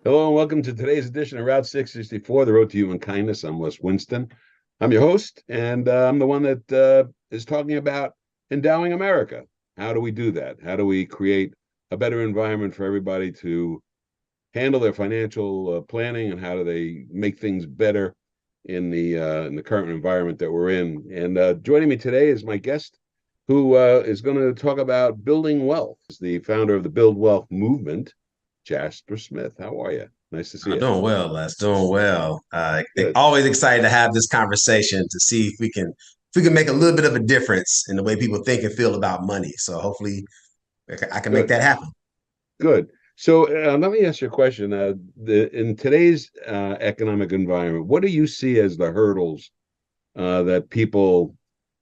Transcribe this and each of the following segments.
Hello and welcome to today's edition of Route 664, the road to human kindness. I'm Les Winston. I'm your host, and I'm the one that is talking about endowing America. How do we do that? How do we create a better environment for everybody to handle their financial planning, and how do they make things better in the current environment that we're in? And joining me today is my guest, who is going to talk about building wealth. He's the founder of the Build Wealth movement, Jasper Smith. How are you? Nice to see I'm you. doing well, Les. Doing well. Good. Always excited to have this conversation to see if we can make a little bit of a difference in the way people think and feel about money. So hopefully, I can make Good. that happen. Good. So let me ask you a question. In today's economic environment, what do you see as the hurdles that people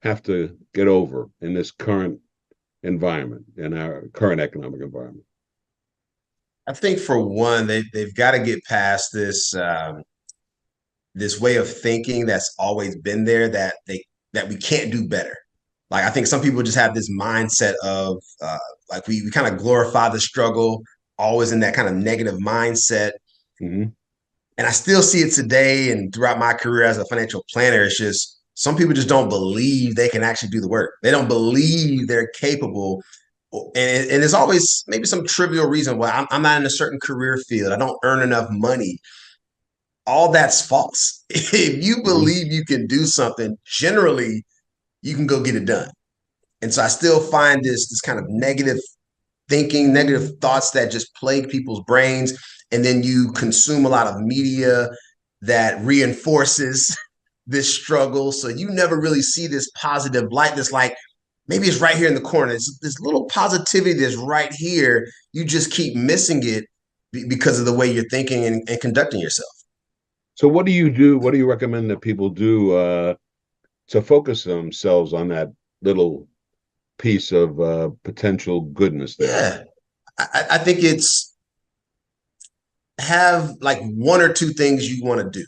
have to get over in this current environment, in our current economic environment? I think for one, they've got to get past this way of thinking that's always been there that we can't do better. Like I think some people just have this mindset of like we kind of glorify the struggle, always in that kind of negative mindset. Hmm. And I still see it today and throughout my career as a financial planner. It's just some people just don't believe they can actually do the work. They don't believe they're capable. And there's always maybe some trivial reason why I'm not in a certain career field. I don't earn enough money. All that's false. If you Hmm. believe you can do something, generally you can go get it done. And so I still find this kind of negative thinking, negative thoughts that just plague people's brains. And then you consume a lot of media that reinforces this struggle. So you never really see this positive light that's like, maybe it's right here in the corner. It's this little positivity that's right here. You just keep missing it because of the way you're thinking and conducting yourself. So what do you do? What do you recommend that people do to focus themselves on that little piece of potential goodness there? Yeah. I think it's have like one or two things you want to do,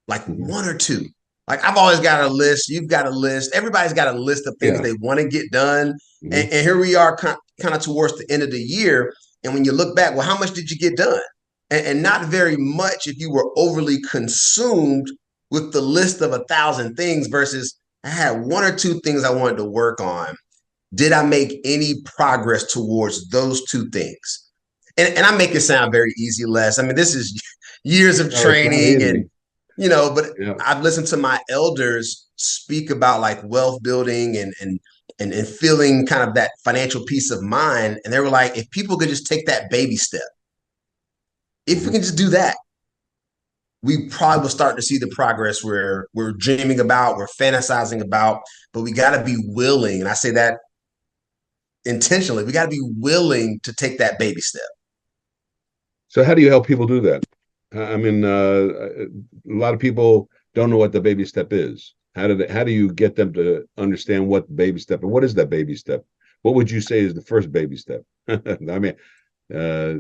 like Hmm. one or two. Like I've always got a list. You've got a list. Everybody's got a list of things Yeah. they want to get done. Hmm. And here we are, kind of towards the end of the year. And when you look back, well, how much did you get done? And not very much if you were overly consumed with the list of 1,000 things versus I had one or two things I wanted to work on. Did I make any progress towards those two things? And I make it sound very easy, Les. I mean, this is years of No, it's not training easy. and, but Yeah. I've listened to my elders speak about like wealth building and feeling kind of that financial peace of mind. And they were like, if people could just take that baby step, if we Hmm. can just do that, we probably will start to see the progress we're dreaming about, we're fantasizing about, but we got to be willing. And I say that intentionally, we got to be willing to take that baby step. So how do you help people do that? I mean, a lot of people don't know what the baby step is. How do you get them to understand what baby step and what is that baby step? What would you say is the first baby step? I mean, uh,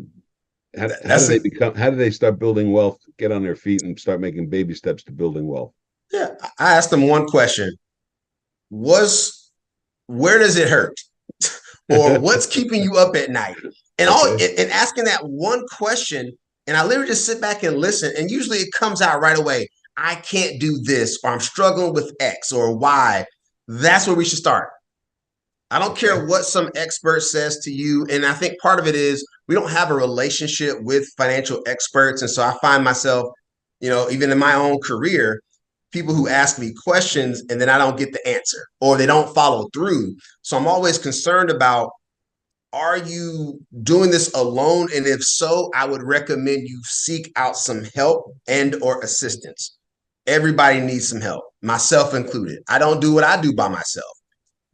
how do That's they a become? How do they start building wealth? Get on their feet and start making baby steps to building wealth. Yeah. I asked them one question: Was where does it hurt, or what's keeping you up at night? And all Okay. and asking that one question, and I literally just sit back and listen, and usually it comes out right away. I can't do this, or I'm struggling with X or Y. That's where we should start. I don't Okay. care what some expert says to you. And I think part of it is we don't have a relationship with financial experts. And so I find myself, even in my own career, people who ask me questions and then I don't get the answer or they don't follow through. So I'm always concerned about, are you doing this alone? And if so, I would recommend you seek out some help and or assistance. Everybody needs some help, myself included. I don't do what I do by myself.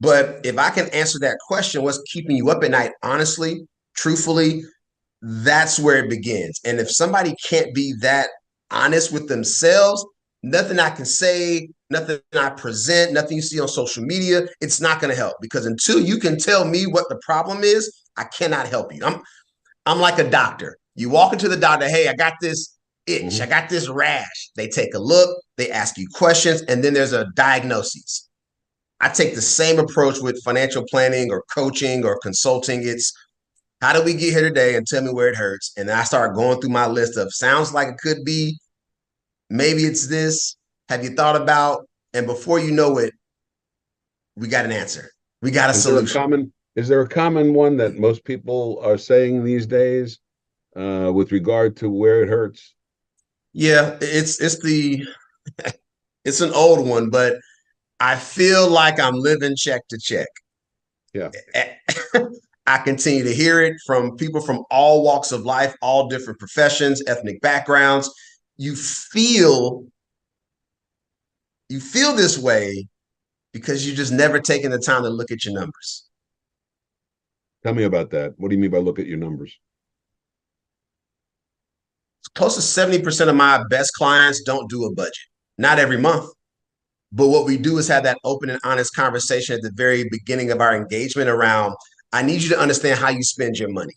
But if I can answer that question, what's keeping you up at night, honestly, truthfully, that's where it begins. And if somebody can't be that honest with themselves, nothing I can say, nothing I present, nothing you see on social media, it's not going to help because until you can tell me what the problem is, I cannot help you. I'm like a doctor. You walk into the doctor, hey, I got this itch, I Hmm. got this rash. They take a look, they ask you questions, and then there's a diagnosis. I take the same approach with financial planning or coaching or consulting. It's how did we get here today, and tell me where it hurts. And then I start going through my list of sounds like it could be, maybe it's this. Have you thought about? And before you know it, we got an answer. We got a solution. Is there a common one that most people are saying these days with regard to where it hurts? Yeah, it's an old one, but I feel like I'm living check to check. Yeah. I continue to hear it from people from all walks of life, all different professions, ethnic backgrounds. You feel this way because you just never taken the time to look at your numbers. Tell me about that. What do you mean by look at your numbers? Close to 70% of my best clients don't do a budget. Not every month. But what we do is have that open and honest conversation at the very beginning of our engagement around, I need you to understand how you spend your money.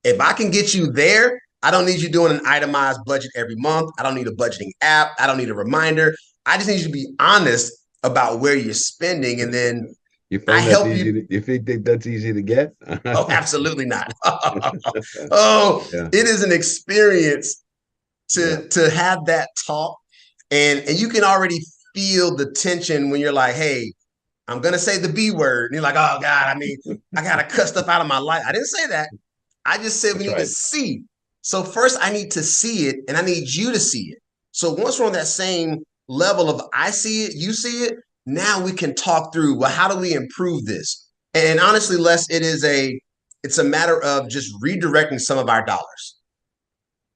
If I can get you there, I don't need you doing an itemized budget every month. I don't need a budgeting app. I don't need a reminder. I just need you to be honest about where you're spending. And then You I find that's help easy you. to, you think that's easy to get? Oh, absolutely not. Oh, Yeah. it is an experience Yeah. to have that talk. And you can already feel the tension when you're like, hey, I'm going to say the B word. And you're like, oh, God, I mean, I got to cut stuff out of my life. I didn't say that. I just said we That's need to right. see. So first, I need to see it, and I need you to see it. So once we're on that same level of I see it, you see it, now we can talk through, well, how do we improve this? And honestly, Les, it's a matter of just redirecting some of our dollars.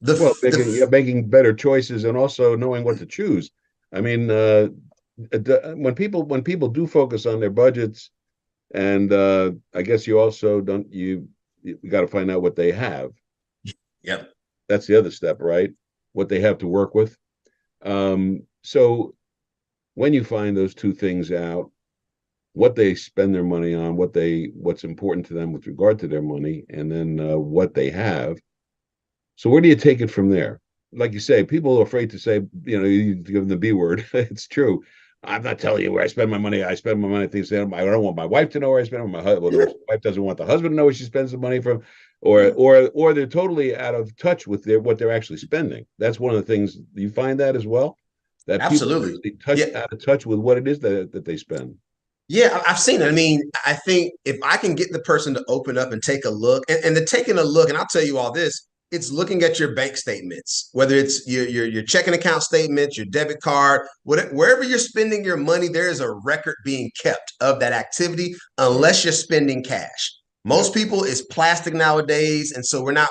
Well, The making better choices and also knowing what to choose. I mean, when people do focus on their budgets, and I guess you also don't you got to find out what they have. Yep. That's the other step, right? What they have to work with. So when you find those two things out, what they spend their money on, what's important to them with regard to their money, and then what they have. So where do you take it from there? Like you say, people are afraid to say, you give them the B word. It's true. I'm not telling you where I spend my money. I spend my money. Things I don't want my wife to know where I spend it. My husband, the wife doesn't want the husband to know where she spends the money from, or they're totally out of touch with what they're actually spending. That's one of the things you find that as well, that people are Absolutely. actually Yeah. out of touch with what it is that they spend. Yeah, I've seen it. I mean, I think if I can get the person to open up and take a look, and the taking a look, and I'll tell you all this, it's looking at your bank statements, whether it's your checking account statements, your debit card, wherever you're spending your money, there is a record being kept of that activity, unless you're spending cash. Yeah. Most people is plastic nowadays, and so we're not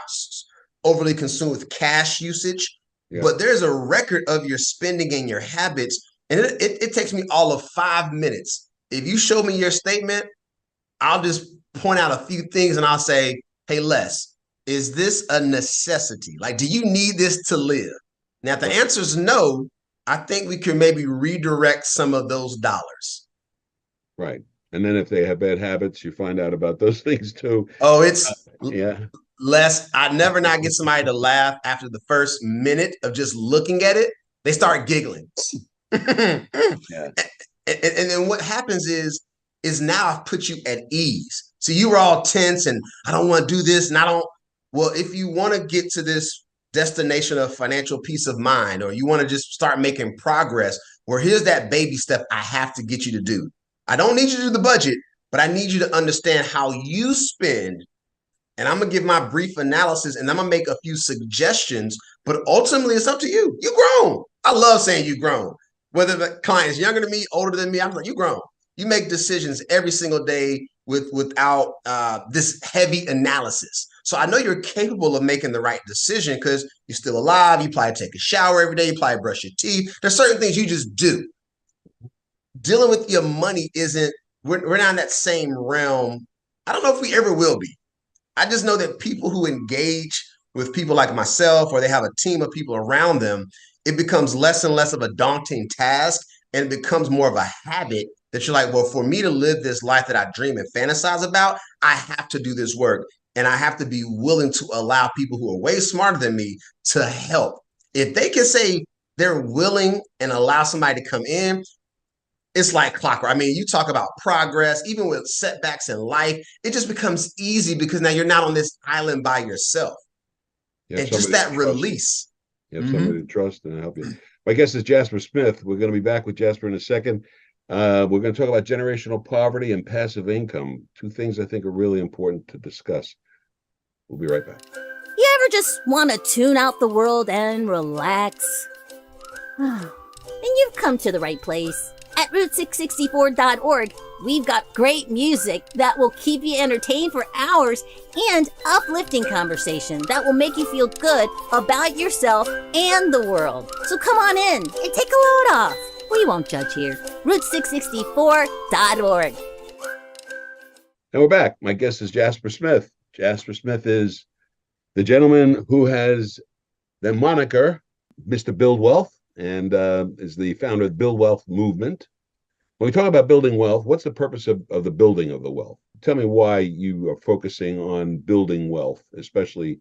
overly consumed with cash usage, Yeah. but there's a record of your spending and your habits, and it takes me all of 5 minutes. If you show me your statement, I'll just point out a few things and I'll say, hey, Les, is this a necessity? Like, do you need this to live? Now, if the Right. answer is no, I think we can maybe redirect some of those dollars. Right. And then if they have bad habits, you find out about those things too. Oh, it's Yeah. Les. I never not get somebody to laugh after the first minute of just looking at it. They start giggling. Yeah. And then what happens is now I've put you at ease. So you were all tense and I don't want to do this and I don't. Well, if you want to get to this destination of financial peace of mind, or you want to just start making progress, well, here's that baby step I have to get you to do. I don't need you to do the budget, but I need you to understand how you spend. And I'm going to give my brief analysis and I'm going to make a few suggestions, but ultimately it's up to you. You grown. I love saying you grown. Whether the client is younger than me, older than me, I'm like, you grown. You make decisions every single day without this heavy analysis. So I know you're capable of making the right decision because you're still alive. You probably take a shower every day. You probably brush your teeth. There's certain things you just do. Dealing with your money we're not in that same realm. I don't know if we ever will be. I just know that people who engage with people like myself, or they have a team of people around them, it becomes less and less of a daunting task, and it becomes more of a habit that you're like, well, for me to live this life that I dream and fantasize about, I have to do this work. And I have to be willing to allow people who are way smarter than me to help. If they can say they're willing and allow somebody to come in, it's like clockwork. I mean, you talk about progress, even with setbacks in life, it just becomes easy because now you're not on this island by yourself. You have And just somebody to that trust. release. You have Mm-hmm. somebody to trust and help you. My guest is Jasper Smith. We're going to be back with Jasper in a second. We're going to talk about generational poverty and passive income, two things I think are really important to discuss. We'll be right back. You ever just want to tune out the world and relax? And you've come to the right place. At Route664.org, we've got great music that will keep you entertained for hours and uplifting conversation that will make you feel good about yourself and the world. So come on in and take a load off. We won't judge here. Route664.org. And we're back. My guest is Jasper Smith. Jasper Smith is the gentleman who has the moniker Mr. Build Wealth, and is the founder of the Build Wealth movement. When we talk about building wealth, what's the purpose of the building of the wealth? Tell me why you are focusing on building wealth, especially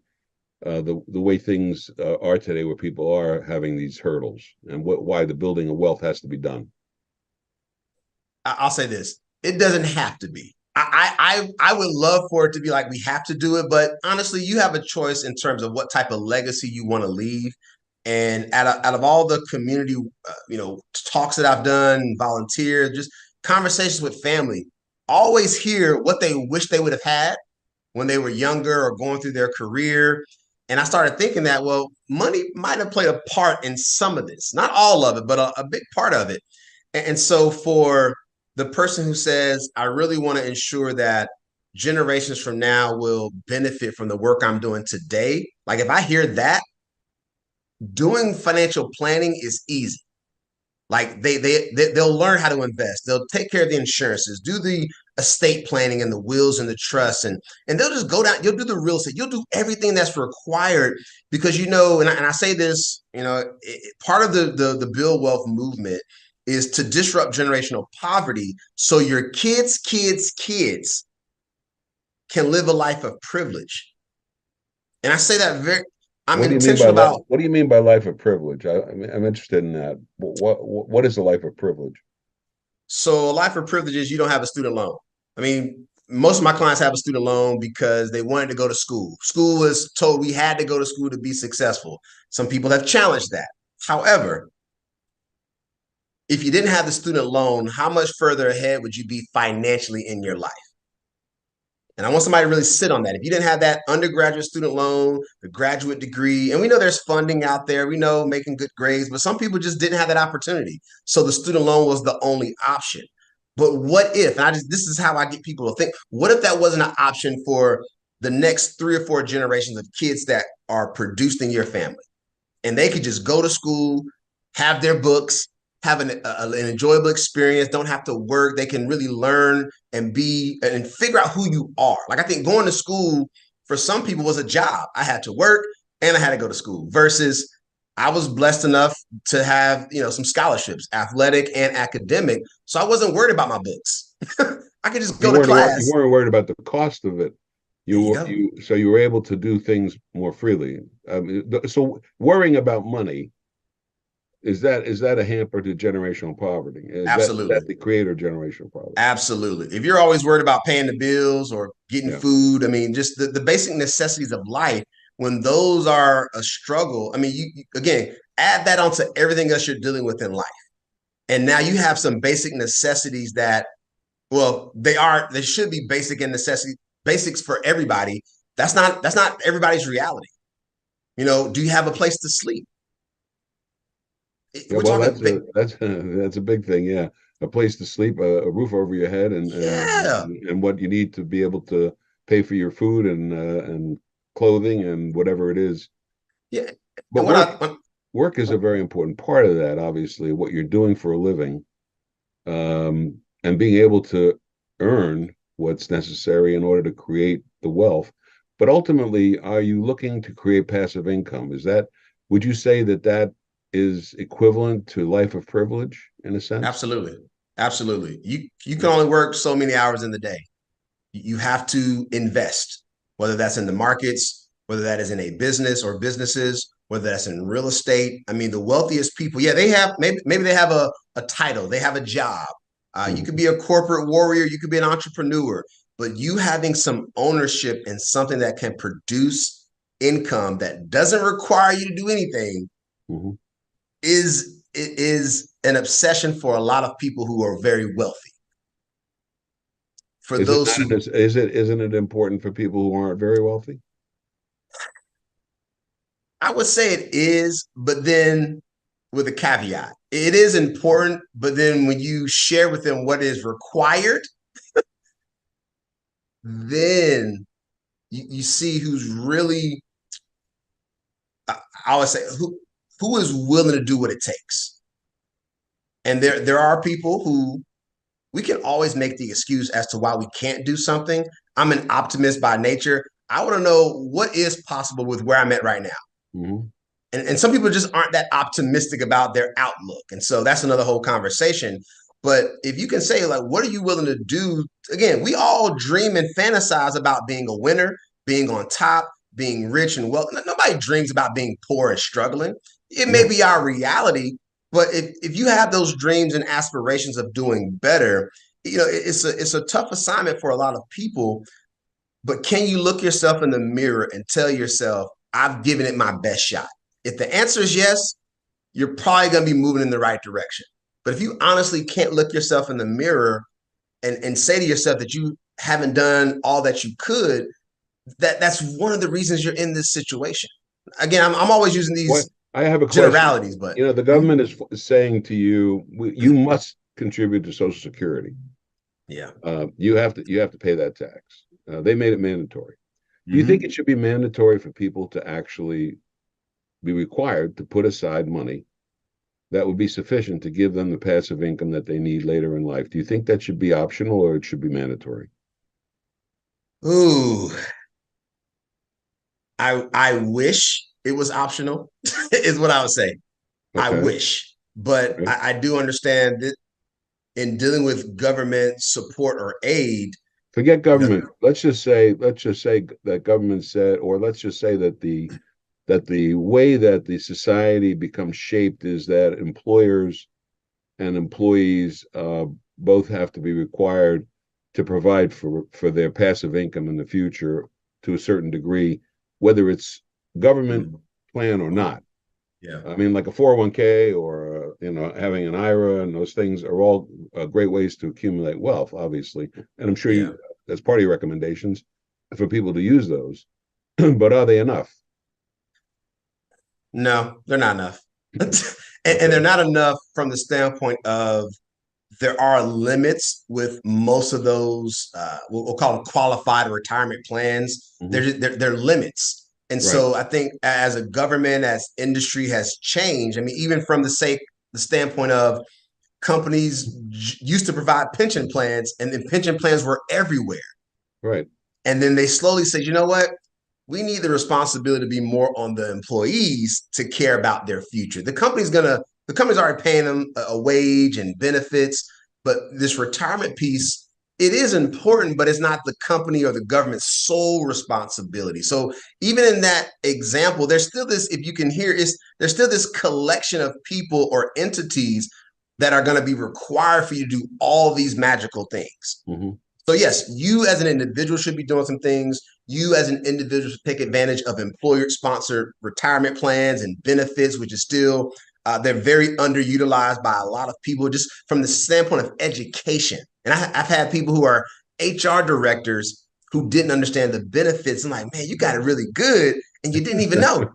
the way things are today, where people are having these hurdles, and why the building of wealth has to be done. I'll say this: it doesn't have to be. I would love for it to be like we have to do it, but honestly, you have a choice in terms of what type of legacy you want to leave. And out of all the community, talks that I've done, volunteer, just conversations with family, always hear what they wish they would have had when they were younger or going through their career. And I started thinking that, well, money might have played a part in some of this, not all of it, but a big part of it. And so for the person who says, I really want to ensure that generations from now will benefit from the work I'm doing today, like if I hear that, doing financial planning is easy. Like they'll learn how to invest. They'll take care of the insurances, do the estate planning and the wills and the trusts, and they'll just go down. You'll do the real estate. You'll do everything that's required because and I say this, part of the Build Wealth movement is to disrupt generational poverty, so your kids' can live a life of privilege. And I say that I'm intentional about. What do you mean by life of privilege? I'm interested in that. What is the life of privilege? So a life of privilege is you don't have a student loan. I mean, most of my clients have a student loan because they wanted to go to school. School was told we had to go to school to be successful. Some people have challenged that. However, if you didn't have the student loan, how much further ahead would you be financially in your life? And I want somebody to really sit on that. If you didn't have that undergraduate student loan, the graduate degree, and we know there's funding out there, we know making good grades, but some people just didn't have that opportunity. So the student loan was the only option. But what if, this is how I get people to think, what if that wasn't an option for the next 3 or 4 generations of kids that are produced in your family? And they could just go to school, have their books, have an enjoyable experience, don't have to work. They can really learn and figure out who you are. Like I think going to school for some people was a job. I had to work and I had to go to school versus I was blessed enough to have, some scholarships, athletic and academic. So I wasn't worried about my books. I could just go to class. You weren't worried about the cost of it. So you were able to do things more freely. So worrying about money, is that a hamper to generational poverty? Absolutely. Is that the creator of generational poverty? Absolutely. If you're always worried about paying the bills or getting food, I mean, just the basic necessities of life, when those are a struggle, I mean, you again, add that onto everything else you're dealing with in life. And now you have some basic necessities that, well, they should be basic and basics for everybody. That's not everybody's reality. Do you have a place to sleep? Yeah, well, that's a big thing. Yeah, a place to sleep, a roof over your head, and what you need to be able to pay for your food and clothing and whatever it is. Yeah, but work is a very important part of that. Obviously, what you're doing for a living, and being able to earn what's necessary in order to create the wealth. But ultimately, are you looking to create passive income? Would you say that is equivalent to life of privilege in a sense? Absolutely. You can only work so many hours in the day. You have to invest, whether that's in the markets, whether that is in a business or businesses, whether that's in real estate. I mean, the wealthiest people, they have maybe they have a title, they have a job, You could be a corporate warrior, you could be an entrepreneur, but you having some ownership in something that can produce income that doesn't require you to do anything is an obsession for a lot of people who are very wealthy. For those who isn't it important for people who aren't very wealthy? I would say it is, but then with a caveat. It is important, but then when you share with them what is required, then you see who's really, I would say, who is willing to do what it takes. And there are people who we can always make the excuse as to why we can't do something. I'm an optimist by nature. I want to know what is possible with where I'm at right now. And some people just aren't that optimistic about their outlook. And so that's another whole conversation. But if you can say, like, what are you willing to do? Again, we all dream and fantasize about being a winner, being on top, being rich and wealthy. Nobody dreams about being poor and struggling. It may be our reality, but if you have those dreams and aspirations of doing better, it's a tough assignment for a lot of people. But can you look yourself in the mirror and tell yourself, I've given it my best shot? If the answer is yes, you're probably going to be moving in the right direction. But if you honestly can't look yourself in the mirror and say to yourself that you haven't done all that you could, that's one of the reasons you're in this situation. Again, I'm always using these I have a generalities, but the government is saying to you, you must contribute to Social Security. Yeah, you have to pay that tax. They made it mandatory. Do you think it should be mandatory for people to actually be required to put aside money that would be sufficient to give them the passive income that they need later in life? Do you think that should be optional or it should be mandatory? Ooh, I wish it was optional, is what I would say. Okay. I wish, but right. I do understand that in dealing with government support or aid. Forget government. Let's just say that government said, or let's just say that the way that the society becomes shaped is that employers and employees both have to be required to provide for their passive income in the future to a certain degree, whether it's government plan or not. Yeah, I mean, like a 401k or having an IRA, and those things are all great ways to accumulate wealth, obviously. And I'm sure that's part of your recommendations for people to use those. But are they enough? No, they're not enough. and they're not enough from the standpoint of there are limits with most of those, we'll call them qualified retirement plans. They're limits. And so I think as a government, as industry has changed, I mean, even from the standpoint of companies used to provide pension plans, and then pension plans were everywhere. Right. And then they slowly said, you know what? We need the responsibility to be more on the employees to care about their future. The company's already paying them a wage and benefits, but this retirement piece, it is important, but it's not the company or the government's sole responsibility. So even in that example, there's still this, if you can hear, there's still this collection of people or entities that are going to be required for you to do all these magical things. So yes, you as an individual should be doing some things. You as an individual should take advantage of employer-sponsored retirement plans and benefits, which is still, they're very underutilized by a lot of people just from the standpoint of education. And I've had people who are HR directors who didn't understand the benefits. I'm like, man, you got it really good and you didn't even know.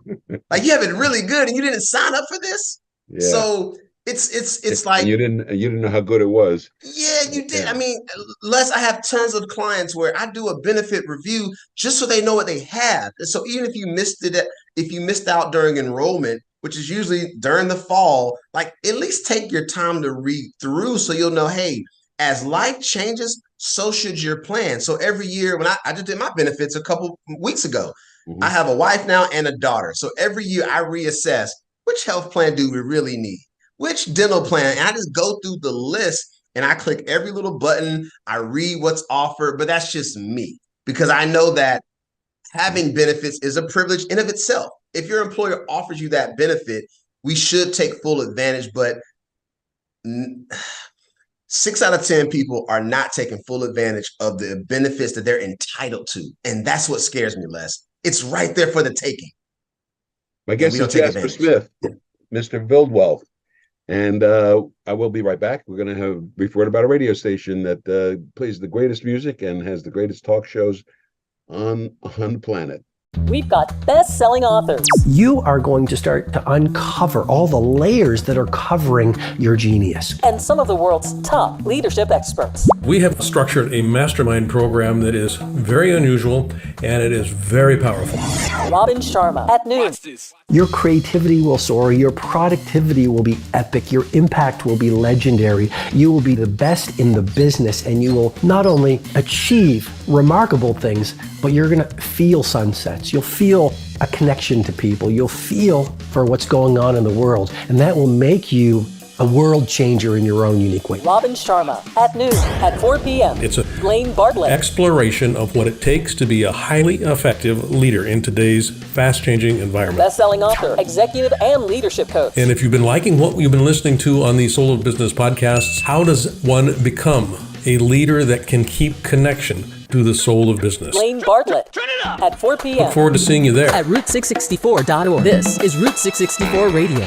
Like, you have it really good and you didn't sign up for this. Yeah. So it's like you didn't know how good it was. Yeah, you did. Yeah. I mean, I have tons of clients where I do a benefit review just so they know what they have. And so even if you missed out during enrollment, which is usually during the fall, like, at least take your time to read through so you'll know, hey, as life changes, so should your plan. So every year, when I just did my benefits a couple weeks ago, I have a wife now and a daughter. So every year I reassess, which health plan do we really need? Which dental plan? And I just go through the list and I click every little button. I read what's offered, but that's just me, because I know that having benefits is a privilege in of itself. If your employer offers you that benefit, we should take full advantage. But 6 out of 10 people are not taking full advantage of the benefits that they're entitled to. And that's what scares me, Les. It's right there for the taking. My guest is Jasper Smith, Mr. Build Wealth. And I will be right back. We're going to have a brief word about a radio station that plays the greatest music and has the greatest talk shows on the planet. We've got best-selling authors. You are going to start to uncover all the layers that are covering your genius. And some of the world's top leadership experts. We have structured a mastermind program that is very unusual and it is very powerful. Robin Sharma at noon. Your creativity will soar, your productivity will be epic, your impact will be legendary, you will be the best in the business, and you will not only achieve remarkable things, but you're going to feel sunsets. You'll feel a connection to people. You'll feel for what's going on in the world, and that will make you a world changer in your own unique way. Robin Sharma at noon at 4 p.m. It's a Blaine Bartlett exploration of what it takes to be a highly effective leader in today's fast-changing environment. Best-selling author, executive, and leadership coach. And if you've been liking what you've been listening to on these Soul of Business podcasts, how does one become a leader that can keep connection to the soul of business? Blaine Bartlett at 4 p.m. Look forward to seeing you there. At Route664.org. This is Route 664 Radio.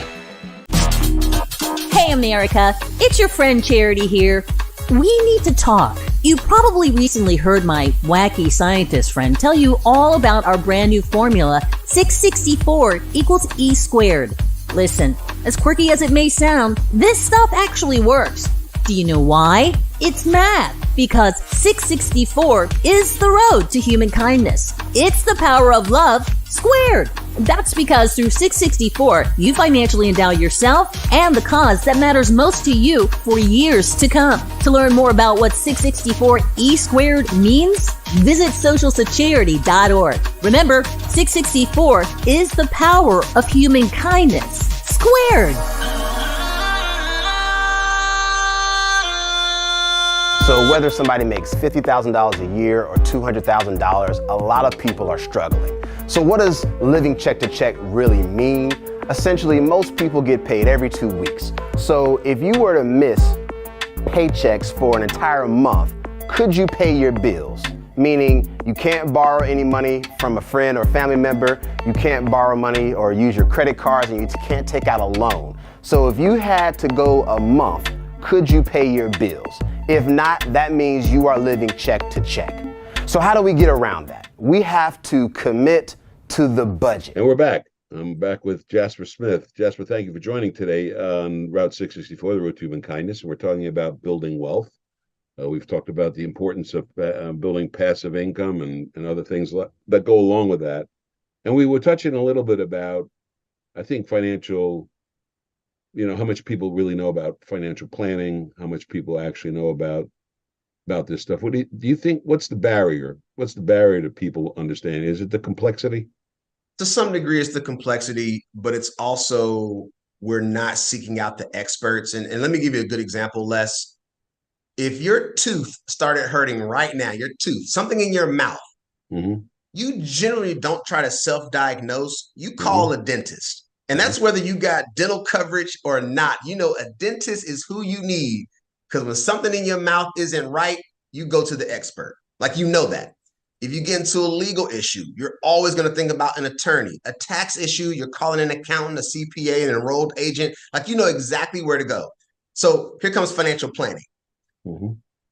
Hey America, it's your friend Charity here. We need to talk. You probably recently heard my wacky scientist friend tell you all about our brand new formula, 664 equals E squared. Listen, as quirky as it may sound, this stuff actually works. Do you know why? It's math, because 664 is the road to human kindness. It's the power of love squared. That's because through 664, you financially endow yourself and the cause that matters most to you for years to come. To learn more about what 664 E squared means, visit socialsecharity.org. Remember, 664 is the power of human kindness squared. So whether somebody makes $50,000 a year or $200,000, a lot of people are struggling. So what does living check to check really mean? Essentially, most people get paid every 2 weeks. So if you were to miss paychecks for an entire month, could you pay your bills? Meaning you can't borrow any money from a friend or family member, you can't borrow money or use your credit cards, and you can't take out a loan. So if you had to go a month, could you pay your bills? If not, that means you are living check to check. So how do we get around that? We have to commit to the budget. And we're back. I'm back with Jasper Smith. Jasper, thank you for joining today on Route 664, the Road to Human Kindness. And we're talking about building wealth. We've talked about the importance of building passive income and other things that go along with that. And we were touching a little bit about, I think, financial, how much people really know about financial planning, how much people actually know about this stuff. What do you think? What's the barrier? What's the barrier to people understanding? Is it the complexity? To some degree, it's the complexity, but it's also we're not seeking out the experts. And let me give you a good example, Les. If your tooth started hurting right now, your tooth, something in your mouth, you generally don't try to self-diagnose. You call a dentist. And that's whether you got dental coverage or not. A dentist is who you need, because when something in your mouth isn't right, you go to the expert. Like, that. If you get into a legal issue, you're always going to think about an attorney. A tax issue, you're calling an accountant, a CPA, an enrolled agent. Like, you know exactly where to go. So here comes financial planning.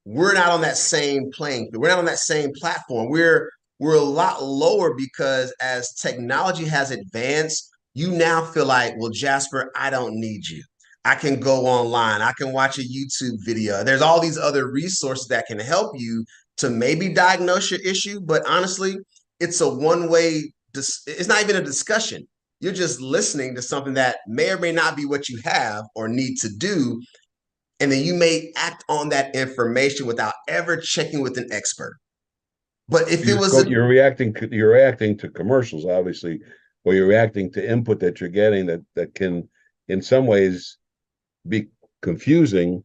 We're not on that same playing field. We're not on that same platform. We're a lot lower because as technology has advanced, you now feel like, well, Jasper, I don't need you. I can go online. I can watch a YouTube video. There's all these other resources that can help you to maybe diagnose your issue. But honestly, it's a one-way, it's not even a discussion. You're just listening to something that may or may not be what you have or need to do. And then you may act on that information without ever checking with an expert. But if you're reacting to commercials, obviously, or you're reacting to input that you're getting that can, in some ways, be confusing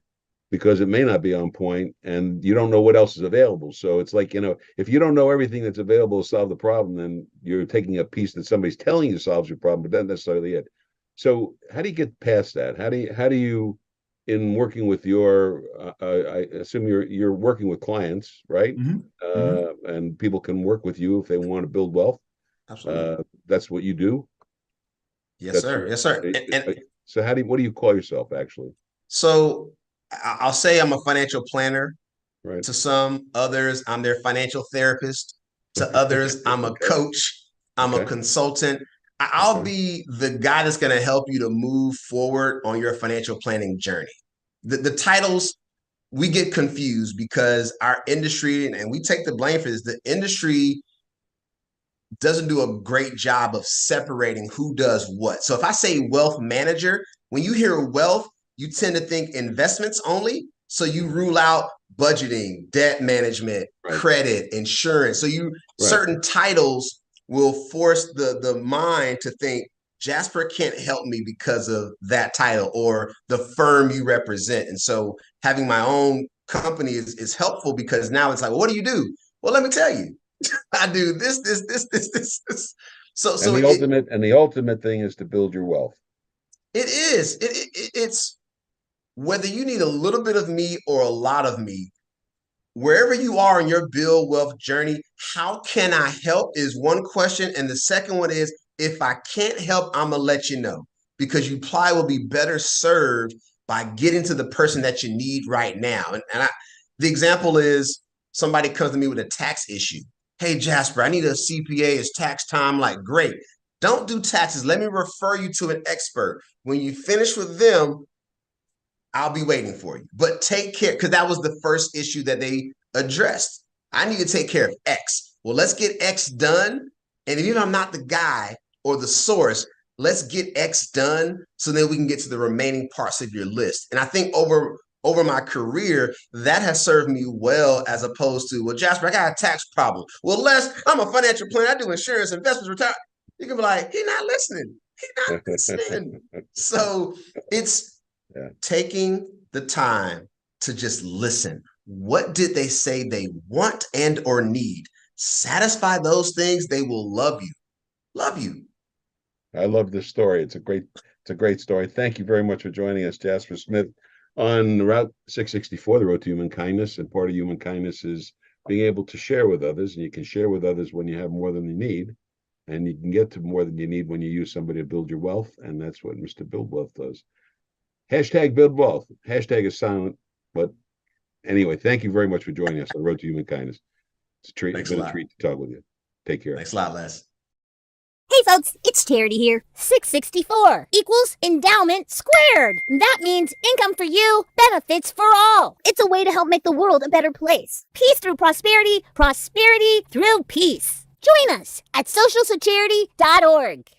because it may not be on point and you don't know what else is available. So it's like, if you don't know everything that's available to solve the problem, then you're taking a piece that somebody's telling you solves your problem, but not necessarily it. So how do you get past that? How do you in working with your, I assume you're working with clients, right? And people can work with you if they want to build wealth. Absolutely. That's what you do. Yes, That's sir. your, Yes, sir. so what do you call yourself actually? So I'll say I'm a financial planner. Right. To some others, I'm their financial therapist. To others, I'm a Okay. coach. I'm a Okay. consultant. I'll Okay. be the guy that's going to help you to move forward on your financial planning journey. The titles, we get confused because our industry, and we take the blame for this, the industry doesn't do a great job of separating who does what. So if I say wealth manager, when you hear wealth, you tend to think investments only. So you rule out budgeting, debt management, Right. credit, insurance. So certain titles will force the mind to think Jasper can't help me because of that title or the firm you represent. And so having my own company is helpful because now it's like, well, what do you do? Well, let me tell you. I do this. So And the ultimate thing is to build your wealth. it is. It's whether you need a little bit of me or a lot of me, wherever you are in your build wealth journey, how can I help is one question. And the second one is, if I can't help, I'm gonna let you know because you probably will be better served by getting to the person that you need right now. The example is somebody comes to me with a tax issue. Hey, Jasper, I need a CPA. It's tax time. Like, great. Don't do taxes. Let me refer you to an expert. When you finish with them, I'll be waiting for you. But take care, because that was the first issue that they addressed. I need to take care of X. Well, let's get X done. And even if I'm not the guy or the source, let's get X done so then we can get to the remaining parts of your list. And I think over my career, that has served me well as opposed to, well, Jasper, I got a tax problem. Well, Les, I'm a financial planner. I do insurance, investments, retirement. You can be like, he's not listening. He's not listening. So it's taking the time to just listen. What did they say they want and or need? Satisfy those things, they will love you. Love you. I love this story. It's a great story. Thank you very much for joining us, Jasper Smith, on Route 664, the road to human kindness. And part of human kindness is being able to share with others. And you can share with others when you have more than you need. And you can get to more than you need when you use somebody to build your wealth. And that's what Mr. Build Wealth does. Hashtag build wealth. Hashtag is silent. But anyway, thank you very much for joining us on Road to Human Kindness. It's been a treat to talk with you. Take care. Thanks a lot, Les. Hey folks, it's Charity here. 664 equals endowment squared. That means income for you, benefits for all. It's a way to help make the world a better place. Peace through prosperity, prosperity through peace. Join us at socialsecurity.org.